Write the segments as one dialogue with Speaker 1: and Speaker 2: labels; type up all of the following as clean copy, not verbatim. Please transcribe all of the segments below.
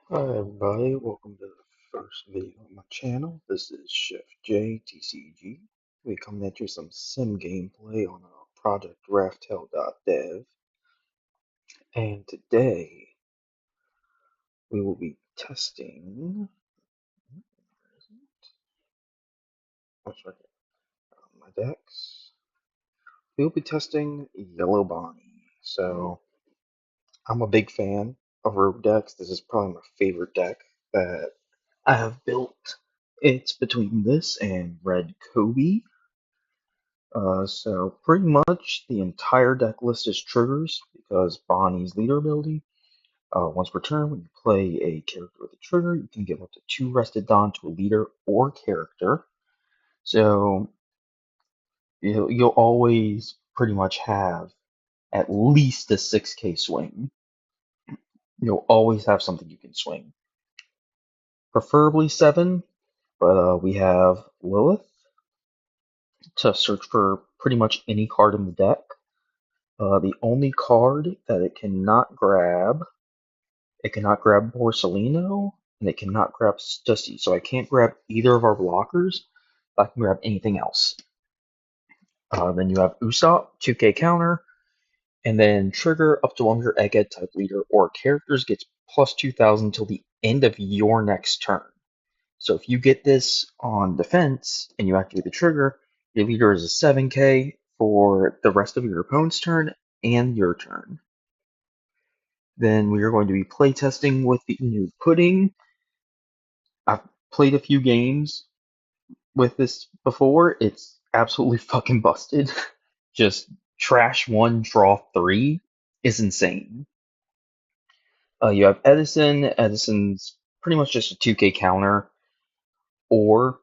Speaker 1: Hi everybody, welcome to the first video on my channel. This is Chef J TCG. We coming at you with some sim gameplay on Project Raftel.dev, and today we will be testing. What's right here? My decks. We will be testing Yellow Bonney. So I'm a big fan of rogue decks. This is probably my favorite deck that I have built. It's between this and Red Kobe. So pretty much the entire deck list is triggers because Bonnie's leader ability. Once per turn, when you play a character with a trigger, you can give up to 2 rested Dawn to a leader or character. So you'll always pretty much have at least a 6k swing. You'll always have something you can swing. Preferably 7, but we have Lilith to search for pretty much any card in the deck. The only card that it cannot grab Borsellino, and it cannot grab Stussy. So I can't grab either of our blockers, but I can grab anything else. Then you have Usopp, 2k counter, and then trigger up to one of your Egghead type leader or characters gets plus 2000 till the end of your next turn. So if you get this on defense and you activate the trigger, your leader is a 7k for the rest of your opponent's turn and your turn. Then we are going to be playtesting with the new pudding. I've played a few games with this before. It's absolutely fucking busted. Just trash 1, draw 3 is insane. You have Edison. Edison's pretty much just a 2k counter, or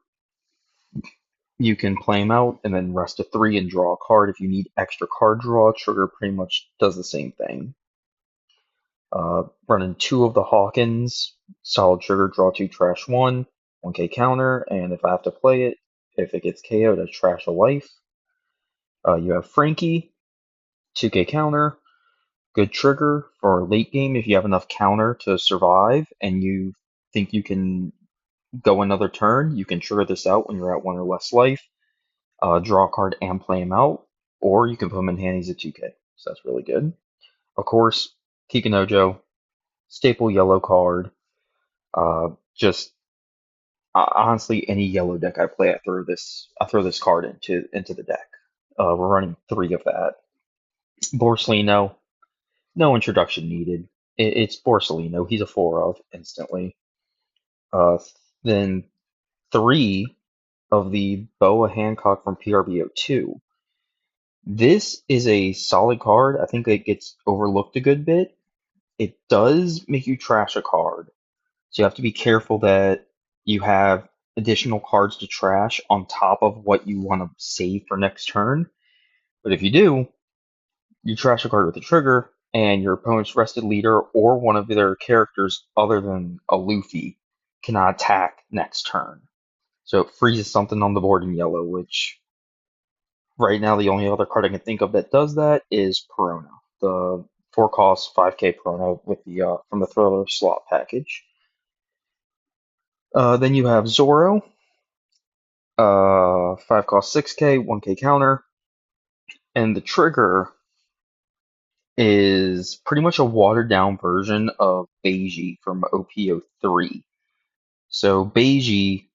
Speaker 1: you can play him out and then rest a 3 and draw a card. If you need extra card draw, trigger pretty much does the same thing. Running 2 of the Hawkins, solid trigger, draw 2, trash 1, 1k counter, and if I have to play it, if it gets KO'd, I trash a life. You have Frankie, 2k counter, good trigger for late game if you have enough counter to survive and you think you can go another turn, you can trigger this out when you're at 1 or less life, draw a card and play him out, or you can put him in hand, he's a 2k, so that's really good. Of course, Kikunojo, staple yellow card. Just honestly, any yellow deck I play, I throw this card into the deck. We're running 3 of that. Borsellino, no introduction needed. It's Borsellino. He's a 4 of instantly. Uh, then 3 of the Boa Hancock from PRBO2. This is a solid card. I think it gets overlooked a good bit. It does make you trash a card. So you have to be careful that you have additional cards to trash on top of what you want to save for next turn. But if you do, you trash a card with a trigger, and your opponent's rested leader or one of their characters other than a Luffy cannot attack next turn. So it freezes something on the board in yellow, which right now the only other card I can think of that does that is Perona, the 4 cost 5k Perona with the from the Thriller slot package. Then you have Zoro, 5 cost 6k, 1k counter, and the trigger is pretty much a watered down version of Beiji from OP03. So Beiji,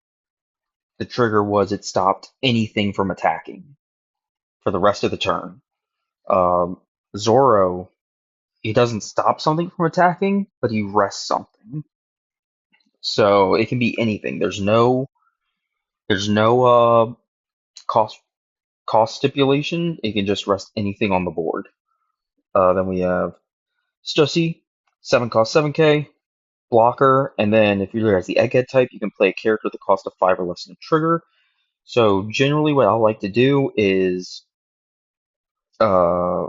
Speaker 1: the trigger was it stopped anything from attacking for the rest of the turn. Zoro, he doesn't stop something from attacking, but he rests something. So it can be anything. There's no cost stipulation. It can just rest anything on the board. Then we have Stussy, 7 cost 7k, blocker, and then if you're as the egghead type, you can play a character with the cost of 5 or less than a trigger. So generally what I like to do is uh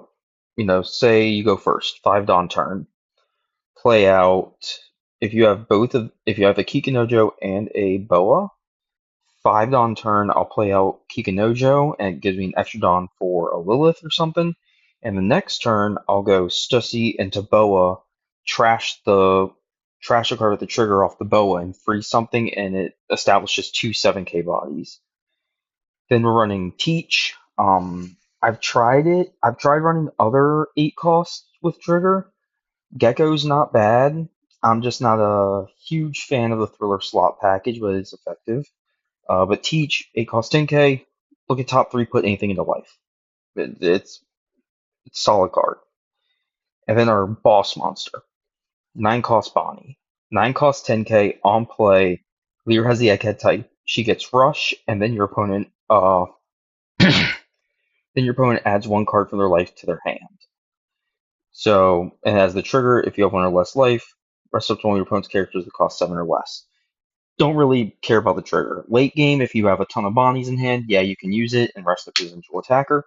Speaker 1: say you go first, 5 Dawn turn. Play out if you have a Kikunojo and a Boa, 5 Dawn turn, I'll play out Kikunojo and it gives me an extra Dawn for a Lilith or something. And the next turn I'll go Stussy into Boa, trash the trash a card with the trigger off the boa and freeze something, and it establishes two 7K bodies. Then we're running Teach. I've tried it. I've tried running other 8 costs with trigger. Gecko's not bad. I'm just not a huge fan of the Thriller slot package, but it's effective. But Teach, 8 cost 10K. Look at top 3, put anything into life. It's a solid card. And then our boss monster, 9 cost Bonnie. 9 cost 10K on play. Leader has the egghead type. She gets rush, and then your opponent adds 1 card from their life to their hand. So, and as the trigger, if you have 1 or less life, rest up to one of your opponent's characters that cost 7 or less. Don't really care about the trigger. Late game, if you have a ton of Bonnies in hand, yeah, you can use it and rest up as individual attacker.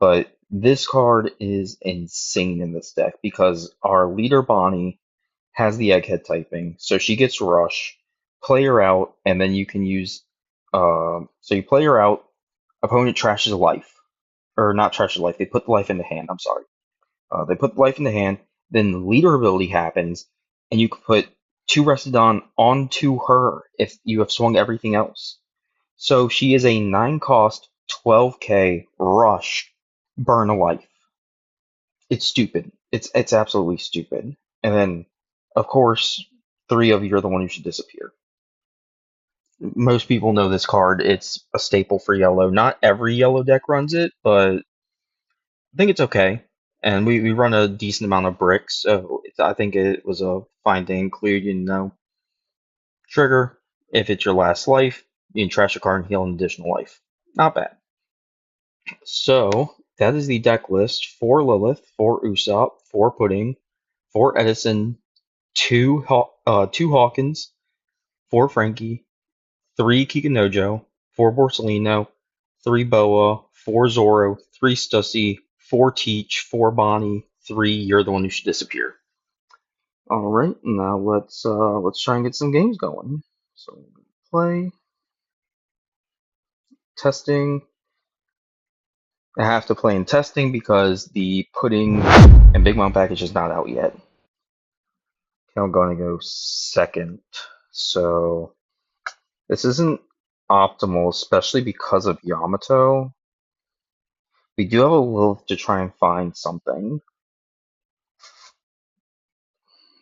Speaker 1: But this card is insane in this deck because our leader Bonnie has the egghead typing, so she gets rush, play her out, and then you can use. So you play her out, opponent trashes a life, or not trashes a life. They put the life in the hand. I'm sorry. They put the life in the hand. Then the leader ability happens, and you can put 2 rested on onto her if you have swung everything else. So she is a 9 cost, 12K rush, burn a life. It's stupid. It's absolutely stupid. And then, of course, 3 of you are the one who should disappear. Most people know this card. It's a staple for yellow. Not every yellow deck runs it, but I think it's okay. And we run a decent amount of bricks, so I think it was a fine thing to include. Trigger. If it's your last life, you can trash a card and heal an additional life. Not bad. So that is the deck list for Lilith, for Usopp, for Pudding, for Edison, two Hawkins, four Frankie, three Kikanojo, four Borsellino, three Boa, four Zoro, three Stussy, four Teach, four Bonnie, three You're the One Who Should Disappear. All right, now let's try and get some games going. So play testing. I have to play in testing because the Pudding and Big Mom package is not out yet. I'm going to go second. So this isn't optimal, especially because of Yamato. We do have a Lilith to try and find something.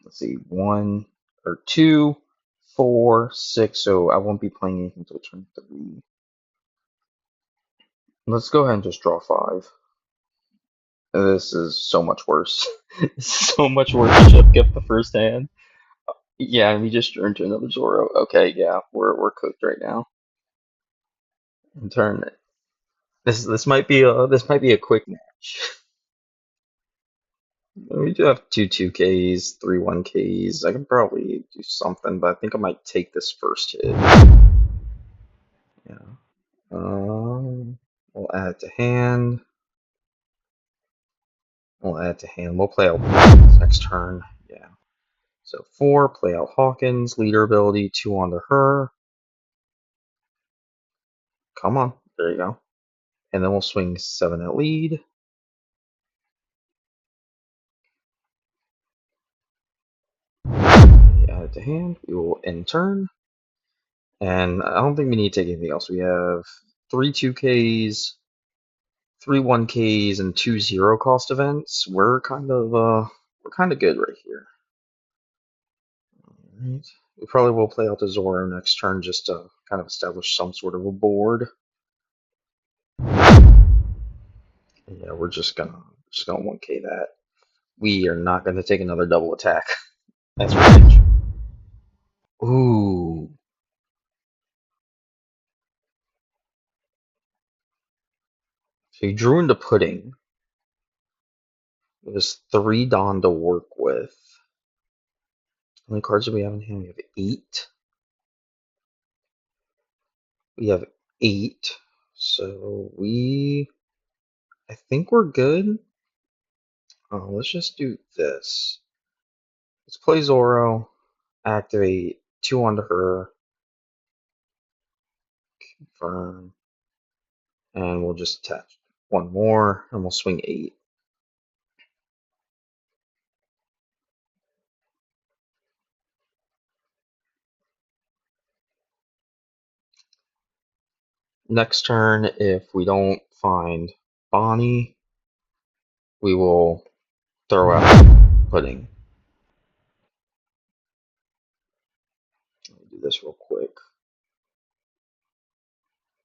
Speaker 1: Let's see, 1 or 2, 4, 6. So I won't be playing anything until turn 3. Let's go ahead and just draw 5. This is so much worse. This is so much worse than Chip Gift the first hand. Yeah, and we just turned to another Zoro. Okay, yeah, we're cooked right now. In turn, this might be a quick match. We do have two 2Ks, three 1Ks. I can probably do something, but I think I might take this first hit. Yeah. We'll add it to hand. We'll play out next turn. Yeah. So 4, play out Hawkins, leader ability, 2 onto her. Come on, there you go. And then we'll swing 7 at lead. Add it to hand. We will end turn. And I don't think we need to take anything else. We have 3 2Ks, 3 1Ks, and 2 0 cost events. We're kind of good right here. All right. We probably will play out the Zoro next turn just to kind of establish some sort of a board. Yeah, we're just gonna 1K that. We are not gonna take another double attack. That's revenge. Ooh. So he drew into Pudding. There's 3 Dawn to work with. How many cards do we have in hand? We have 8. We have 8. So I think we're good. Let's just do this. Let's play Zoro, activate 2 onto her, confirm, and we'll just attach 1 more, and we'll swing 8. Next turn, if we don't find Bonnie, we will throw out Pudding. Let me do this real quick.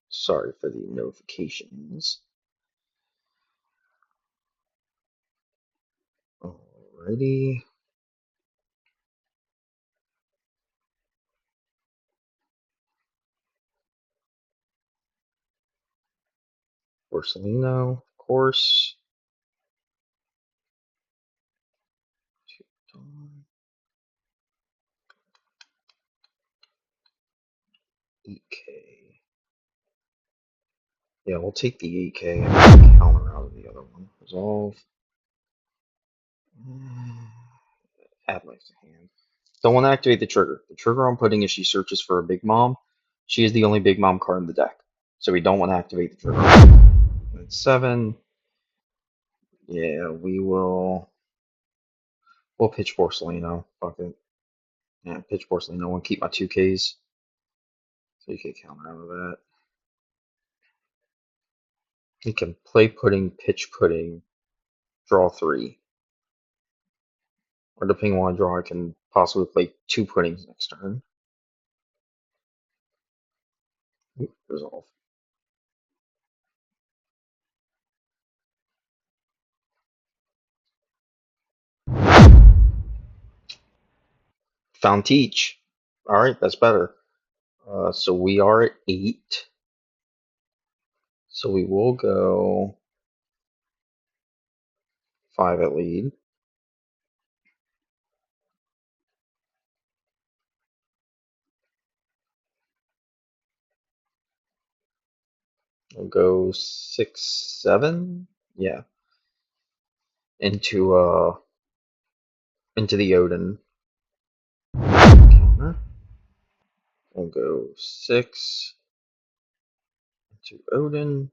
Speaker 1: Sorry for the notifications. Alrighty. Porcelino, of course. EK. Yeah, we'll take the 8K and counter out of the other one. Resolve. Add life to hand. Don't want to activate the trigger. The trigger on Pudding is she searches for a Big Mom. She is the only Big Mom card in the deck. So we don't want to activate the trigger. That's 7. Yeah, we'll pitch Porcelino. Fuck it. Yeah, pitch Porcelino and keep my 2Ks. So you can counter out of that. You can play Pudding, pitch Pudding, draw 3. Or depending on what I draw, I can possibly play 2 Puddings next turn. Resolve. Found Teach. Alright, that's better. So we are at 8. So we will go 5 at lead. We'll go 6, 7. Yeah. Into the Odin. Counter. We'll go 6 into Odin.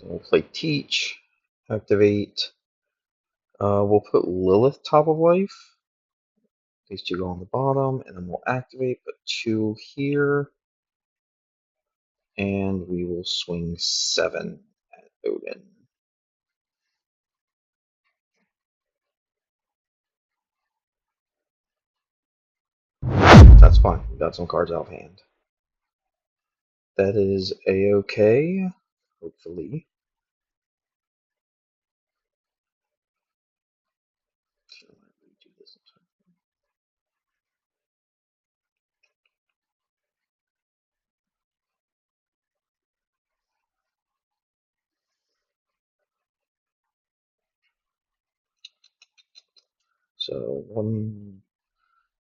Speaker 1: We'll play Teach. Activate. We'll put Lilith top of life. These 2 go on the bottom, and then we'll activate, put 2 here. And we will swing 7 at Odin. That's fine. We got some cards out of hand. That is a-okay, hopefully. So 1,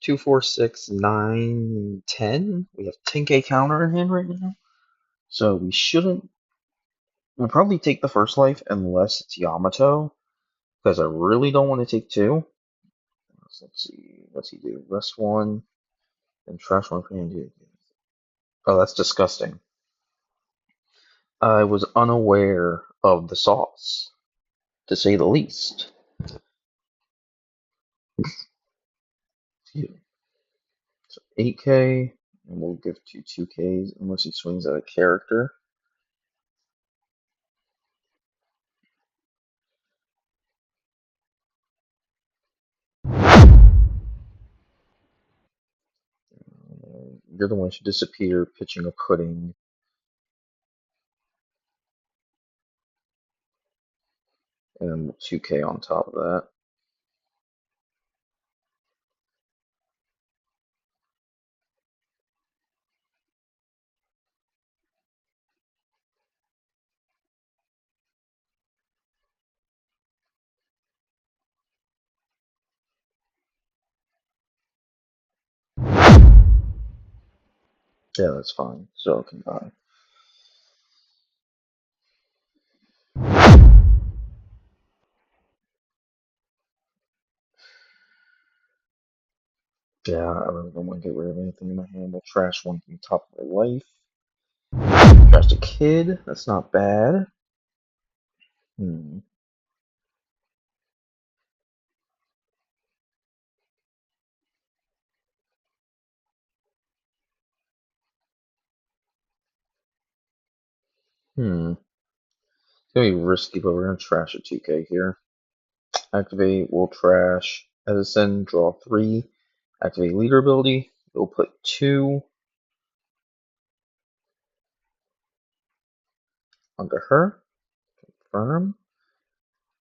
Speaker 1: 2, 4, 6, 9, 10. We have 10K counter in hand right now. So we shouldn't. We'll probably take the first life unless it's Yamato, because I really don't want to take 2. Let's see. What's he do? Rest 1 and trash 1 for hand. Oh, that's disgusting. I was unaware of the sauce, to say the least. So 8K, and we'll give 2Ks unless he swings at a character. You're the one who disappear, pitching a Pudding. And 2K on top of that. Yeah, that's fine. So it can die. Yeah, I really don't want to get rid of anything in my hand. We'll trash 1 from the top of my life. Trash a kid. That's not bad. Hmm. It's gonna be risky, but we're gonna trash a 2K here. Activate, we'll trash Edison, draw 3. Activate leader ability, we'll put 2 onto her. Confirm.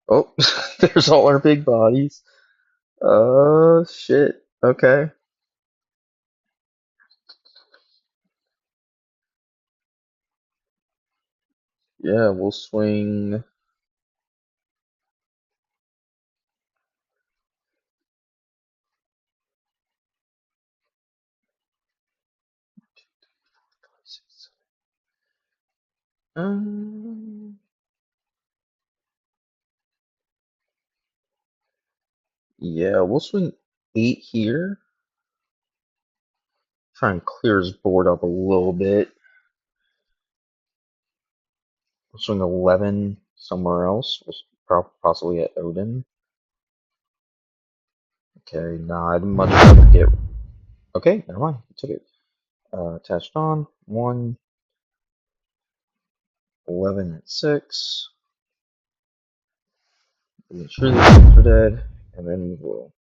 Speaker 1: Oh, there's all our big bodies. Shit. Okay. Yeah, we'll swing. Um, yeah, we'll swing 8 here. Try and clear his board up a little bit. We'll swing 11 somewhere else. We'll possibly at Odin. Okay, nah, I'd much rather get. Okay, never mind. I took it. Attached on. 1, 11 at 6. Make sure the chips are dead. And then we'll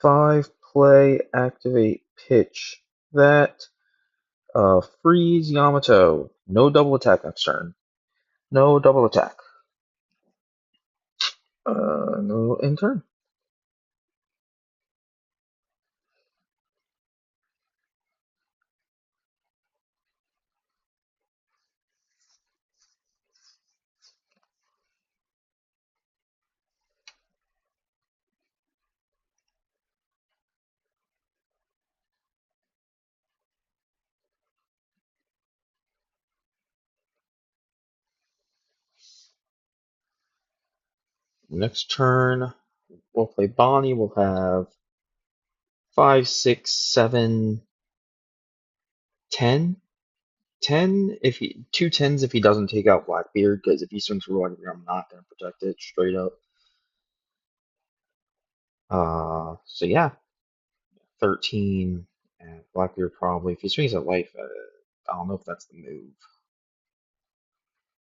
Speaker 1: 5, play, activate, pitch. That. Freeze Yamato. No double attack next turn. No double attack. No in turn. Next turn, we'll play Bonnie. We'll have 5, 6, 7, 10. 10 if he 2 10s if he doesn't take out Blackbeard, because if he swings for Blackbeard, I'm not gonna protect it straight up. So yeah, 13 and Blackbeard probably. If he swings at life, I don't know if that's the move.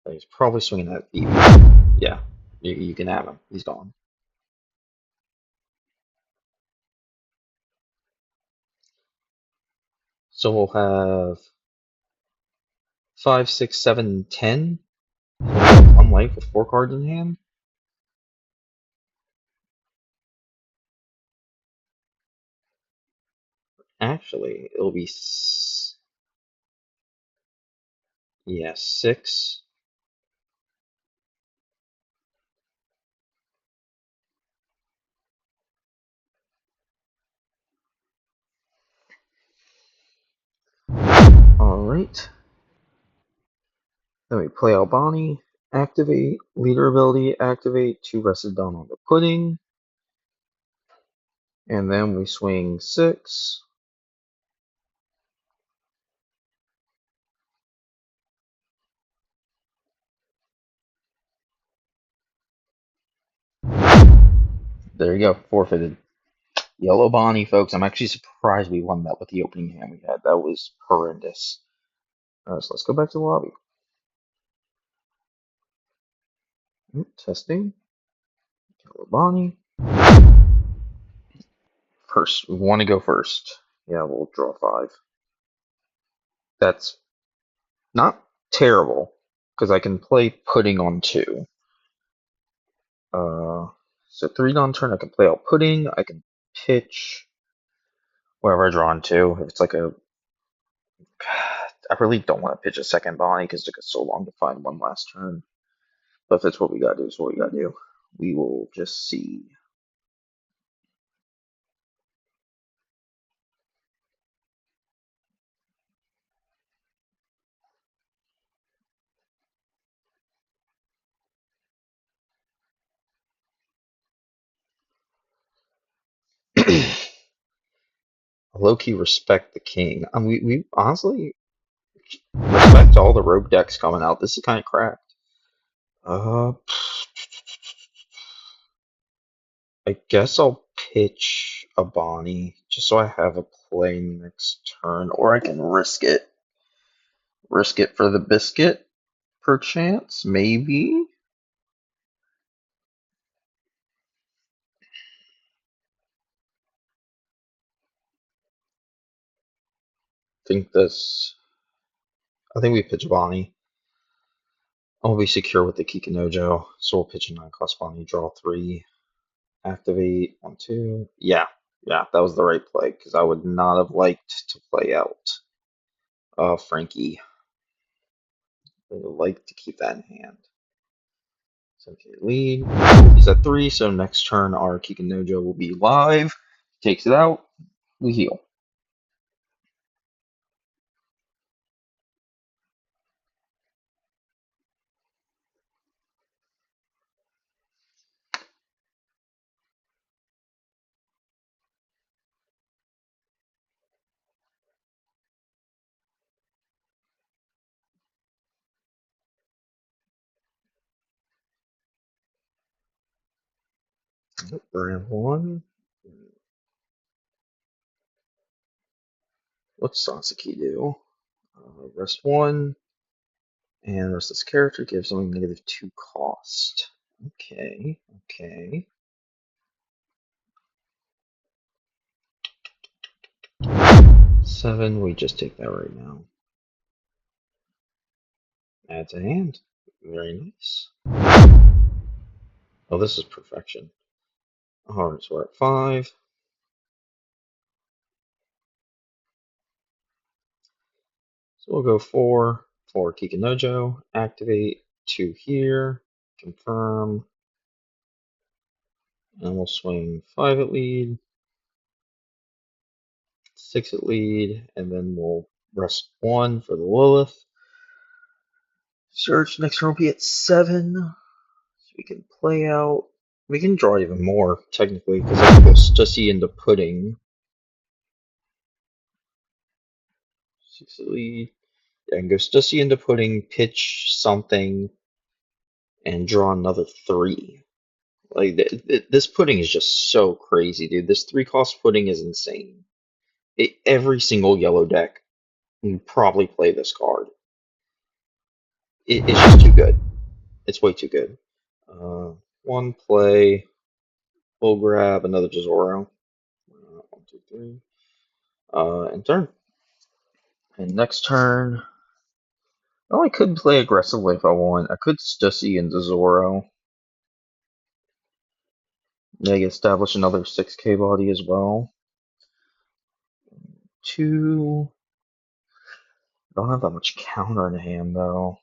Speaker 1: But he's probably swinging at Eve. Yeah, you can have him. He's gone. So we'll have 5, 6, 7, 10. One life with 4 cards in hand. Actually, it'll be yeah, 6. All right. Then we play Albani, activate, leader ability, activate, 2 rested down on the pudding. And then we swing 6. There you go, forfeited. Yellow Bonney, folks. I'm actually surprised we won that with the opening hand we had. That was horrendous. So let's go back to the lobby. Testing. Yellow Bonney. First, we want to go first. Yeah, we'll draw 5. That's not terrible, because I can play pudding on 2. Uh, so 3 on turn, I can play out pudding. I can pitch wherever I draw on 2. If it's like a, I really don't want to pitch a second Bonnie because it took us so long to find one last turn. But if that's what we gotta do, it's what we gotta do. We will just see. Low key respect the king. We honestly respect all the rogue decks coming out. This is kind of cracked. Uh, I guess I'll pitch a Bonnie just so I have a play next turn, or I can risk it. Risk it for the biscuit. Perchance, maybe. Think this. I think we pitch Bonnie. I'll be secure with the Kikinojo, so we'll pitch a 9 cost Bonnie, draw 3, activate 1, 2. Yeah, yeah, that was the right play because I would not have liked to play out Frankie. I would like to keep that in hand. So okay, lead. He's at 3, so next turn our Kikinojo will be live. Takes it out. We heal. Round 1. What's Sasaki do? Rest 1. And rest this character gives only -2 cost. Okay, okay. 7, we just take that right now. Add to hand. Very nice. Oh, this is perfection. Alright, so we're at 5. So we'll go 4 for Kikinojo. Activate 2 here. Confirm. And we'll swing 5 at lead. 6 at lead. And then we'll rest 1 for the Lilith. Search next turn will be at 7. So we can play out. We can draw even more, technically, because I can go Stussy into Pudding. 6 at lead. Yeah, I can go Stussy into Pudding, pitch something, and draw another 3. Like, this Pudding is just so crazy, dude. This 3-cost Pudding is insane. Every single yellow deck can probably play this card. It's just too good. It's way too good. 1 play. We'll grab another Jizoro. 1, 2, 3. And turn. And next turn. Oh, I could play aggressively if I want. I could Stussy into Zoro. Maybe establish another 6k body as well. 2. I don't have that much counter in hand though.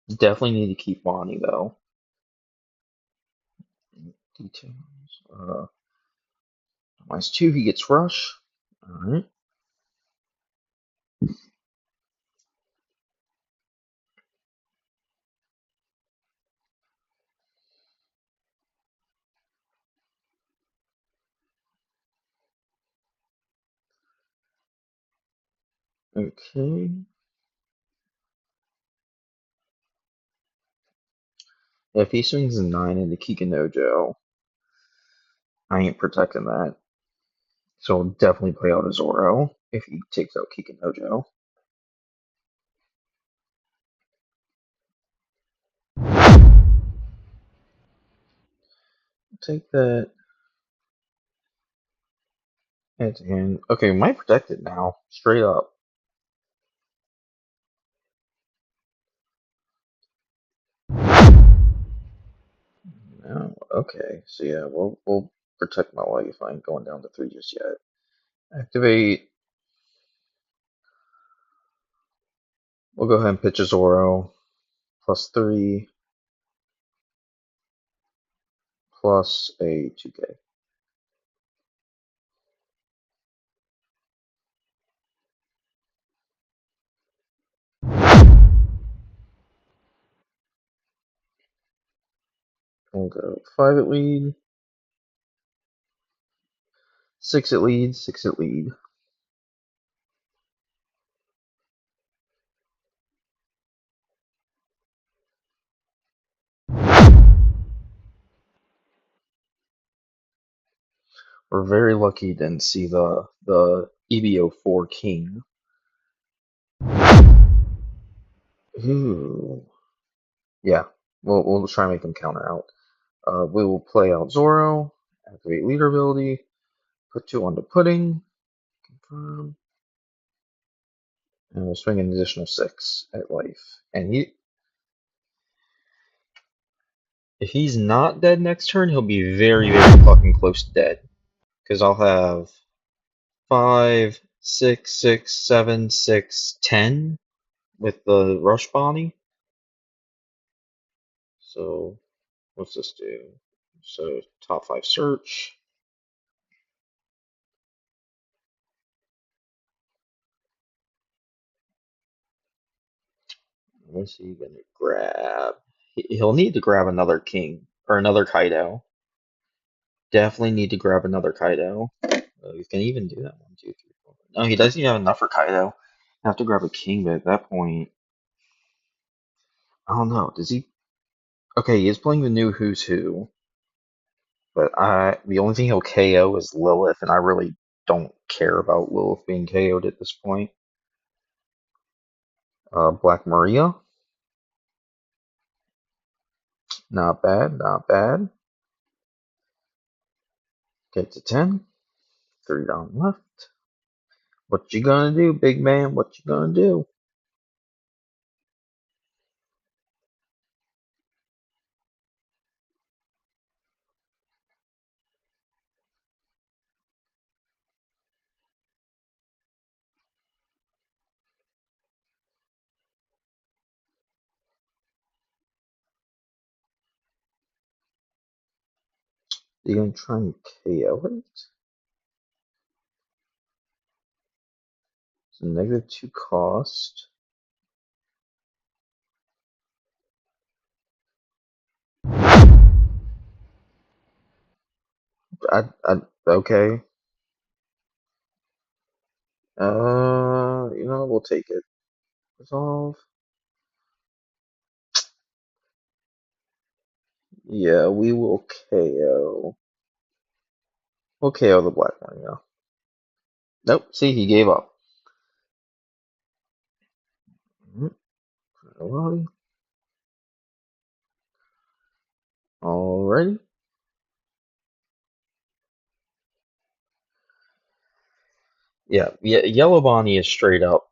Speaker 1: Definitely need to keep Bonnie though. Details. -2, he gets rush. Alright. Okay. If he swings a 9 into Kikinojo, I ain't protecting that. So I'll definitely play out a Zoro if he takes out Kikinojo. Take that. And okay, we might protect it now. Straight up. No, okay. So yeah, we'll protect my life. I ain't going down to 3 just yet. Activate. We'll go ahead and pitch a Zoro. +3 plus a 2k. We'll go 5 at lead. 6 at lead, 6 at lead. We're very lucky didn't see the EBO4 King. Ooh. Yeah, we'll try and make him counter out. We will play out Zoro, activate leader ability, put 2 onto Pudding, confirm, and we'll swing an additional 6 at life. And if he's not dead next turn, he'll be very, very fucking close to dead. Because I'll have 5, 6, 6, 7, 6, 10 with the Rush Bonnie. So what's this do? So top 5 search. What's he gonna grab? He'll need to grab another king or another Kaido. Definitely need to grab another Kaido. You can even do that 1, 2, 3, 4. No, he doesn't even have enough for Kaido. Have to grab a king, but at that point, I don't know. Does he? Okay, he is playing the new Who's Who, but the only thing he'll KO is Lilith, and I really don't care about Lilith being KO'd at this point. Black Maria, not bad, not bad. Get to 10. 3 down left. What you gonna do, big man? What you gonna do? You gonna try and KO it? It's a -2 cost. Okay. We'll take it. Resolve. Yeah, we will KO. We'll KO the black one, yeah. Nope, see, he gave up. Alrighty. Alrighty. Yeah, Yellow Bonney is straight up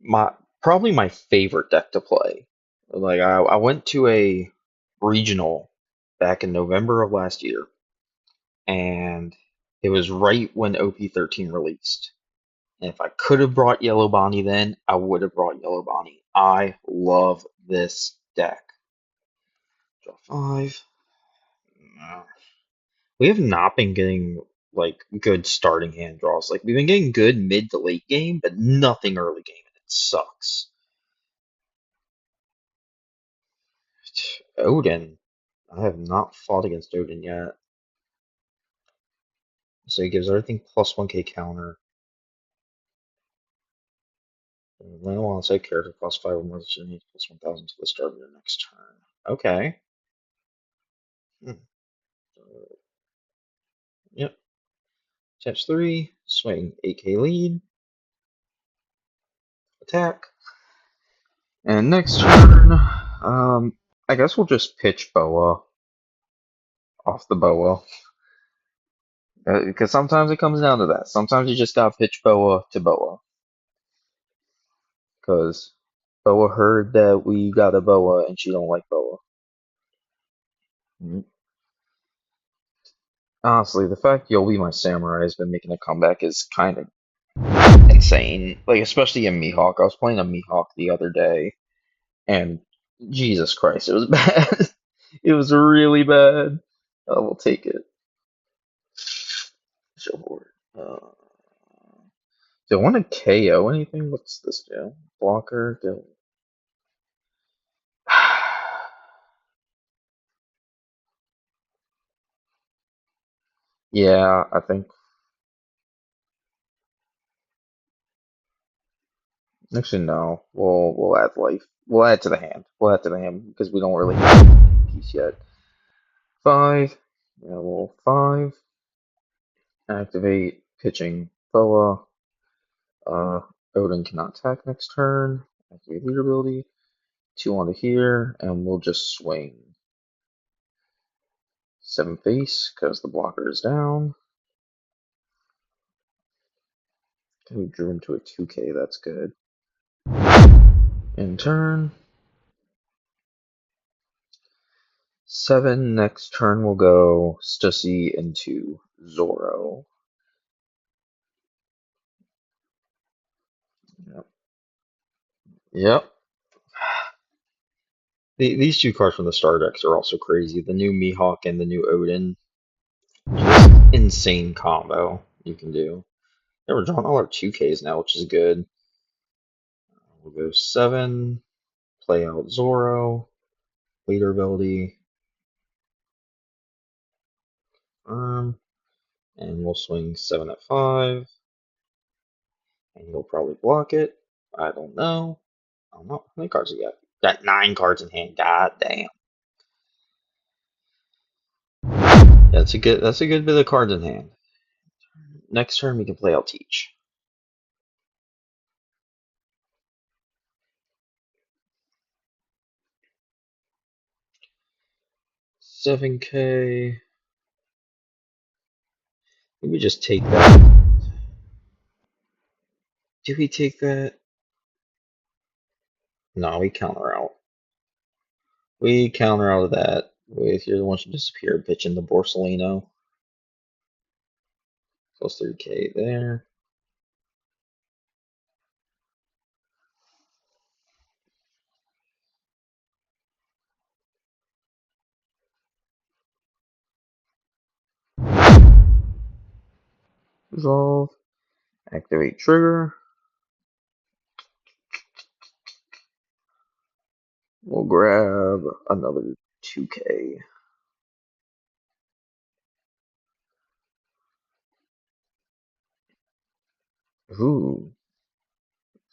Speaker 1: my probably my favorite deck to play. Like I went to a regional back in November of last year, and it was right when OP13 released. And if I could have brought Yellow Bonney then, I would have brought Yellow Bonney. I love this deck. Draw 5. We have not been getting like good starting hand draws. Like we've been getting good mid to late game, but nothing early game, and it sucks. Odin. I have not fought against Odin yet. So he gives everything plus 1k counter. Land while inside character plus 5 or more than needs plus 1000 to the start of your next turn. Okay. Hmm. Yep. Taps 3. Swing 8k lead. Attack. And next turn, I guess we'll just pitch Boa off the Boa. Because sometimes it comes down to that. Sometimes you just gotta pitch Boa to Boa. Because Boa heard that we got a Boa and she don't like Boa. Mhm. Honestly, the fact You'll Be My Samurai has been making a comeback is kind of insane. Like, especially in Mihawk. I was playing a Mihawk the other day, and Jesus Christ, it was bad. It was really bad. I will take it. Show board. Do I want to KO anything? What's this do? Blocker? Yeah, I think. Actually, no. We'll add life. We'll add to the hand. We'll add to the hand because we don't really have a piece yet. 5. Yeah, well, 5. Activate pitching Boa. Uh, Odin cannot attack next turn. Activate leader ability. 2 onto here, and we'll just swing 7 face because the blocker is down. We drew into a 2K, that's good. In turn. 7, next turn we'll go Stussy into Zoro. Yep. These 2 cards from the star decks are also crazy. The new Mihawk and the new Odin. Just insane combo you can do. Yeah, we're drawing all our 2Ks now, which is good. We'll go 7, play out Zoro, leader ability, and we'll swing 7 at 5, and you'll probably block it. I don't know. I don't know. How many cards you got? Got 9 cards in hand. God damn. That's a good bit of cards in hand. Next turn we can play out Teach. $7K. Maybe just take that. Do we take that? No, we counter out. We counter out of that with you're the one who disappeared, pitching the Borsalino. Plus 3K there. Resolve. Activate trigger. We'll grab another 2K. Ooh.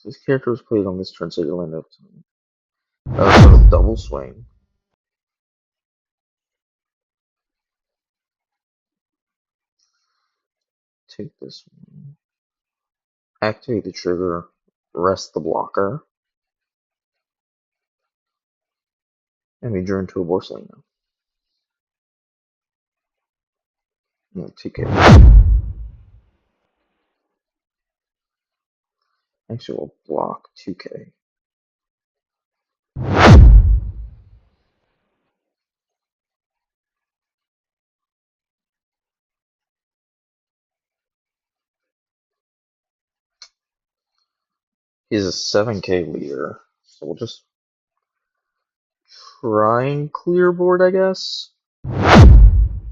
Speaker 1: This character was played on this turn, so you'll end up double swing. Take this one. Activate the trigger. Rest the blocker. And we drew into a Borsalino. No, 2K. Actually, we'll block 2K. He's a 7K leader, so we'll just try and clear board, I guess.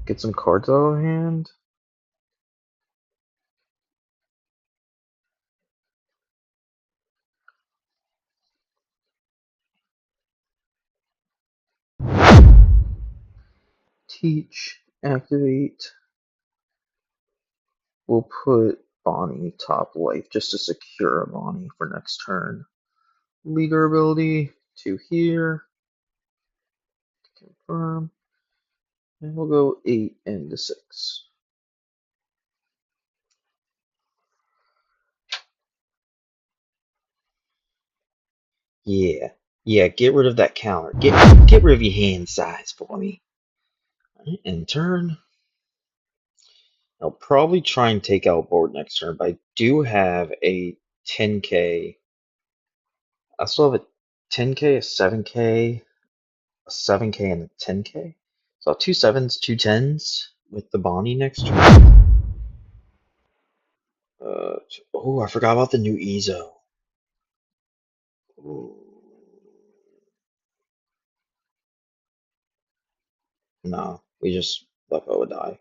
Speaker 1: Get some cards out of hand. Teach, activate. We'll put Bonnie top life just to secure Bonnie for next turn. Leader ability to here. Confirm. And we'll go 8 into 6. Yeah. Yeah, get rid of that counter. Get rid of your hand size for me. Alright, end turn. I'll probably try and take out board next turn, but I do have a 10K. I still have a 10K, a 7K, a 7K, and a 10K. So I'll have 2 7s, 2 10s with the Bonnie next turn. Oh, I forgot about the new Ezo. Ooh. No, we just let Boa die.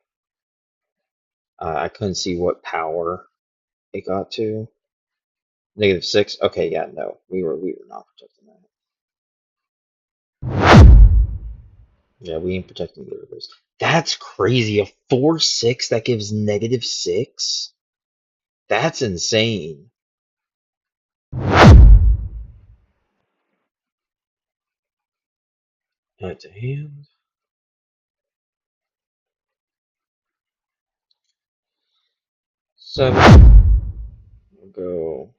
Speaker 1: I couldn't see what power it got to. -6. Okay, yeah, no, we were not protecting that. Yeah, we ain't protecting either of those. That's crazy. A 4/6 that gives -6. That's insane. Add to hand. 7. We'll go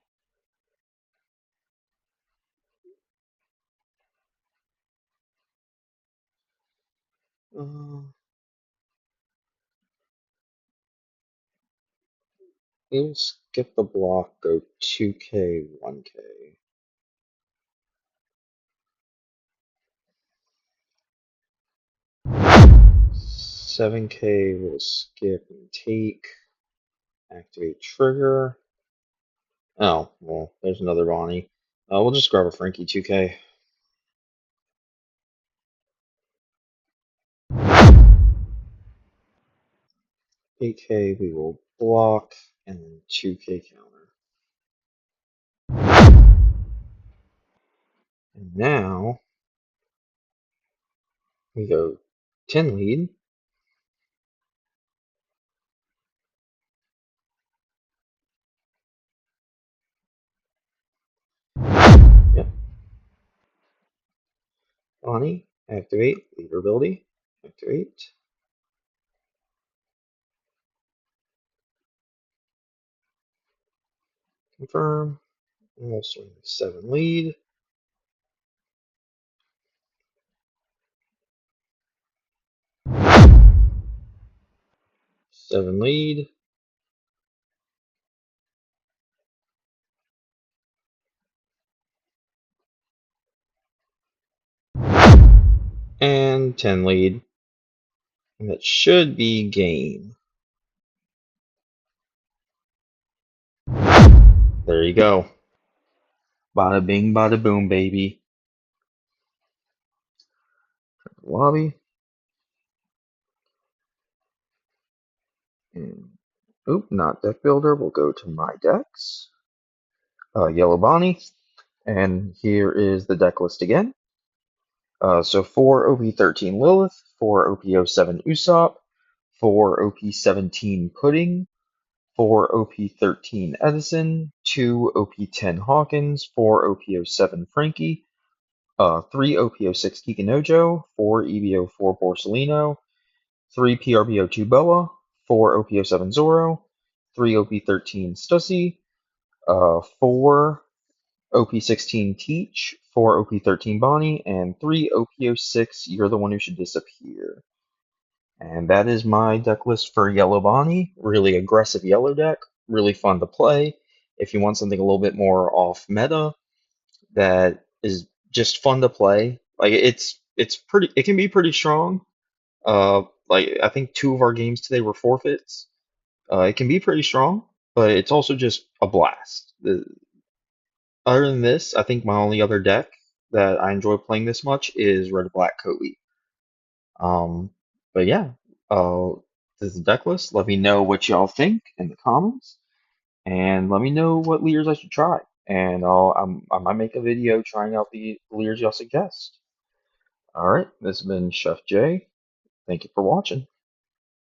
Speaker 1: We'll skip the block, go 2K, 1K. 7K will skip and take. Activate trigger. Oh, well, there's another Bonnie. We'll just grab a Frankie 2K. 8K we will block, and then 2K counter. And now we go 10 lead. Yep. Bonnie, activate. Leader ability, activate. Confirm. And we'll swing 7 lead. 7 lead. And 10 lead. And that should be game. There you go. Bada bing, bada boom, baby. Lobby. And, oop, not deck builder. We'll go to my decks. Yellow Bonney. And here is the deck list again. So 4 OP13 Lilith, 4 OP07 Usopp, 4 OP17 Pudding, 4 OP13 Edison, 2 OP10 Hawkins, 4 OP07 Frankie, 3 OP06 Kikinojo, 4 EBO4 Borsellino, 3 PRBO2 Boa, 4 OP07 Zoro, 3 OP13 Stussy, 4 OP16 Teach, 4 OP13 Bonnie, and 3 OP06 You're the One Who Should Disappear. And that is my deck list for Yellow Bonnie. Really aggressive yellow deck, really fun to play. If you want something a little bit more off meta that is just fun to play, like it's pretty, it can be pretty strong. Like I think 2 of our games today were forfeits. It can be pretty strong, but it's also just a blast. Other than this, I think my only other deck that I enjoy playing this much is Red Black Cody. Um, but yeah, this is the deck list. Let me know what y'all think in the comments, and let me know what leaders I should try. And I might make a video trying out the leaders y'all suggest. All right, this has been Chef J. Thank you for watching.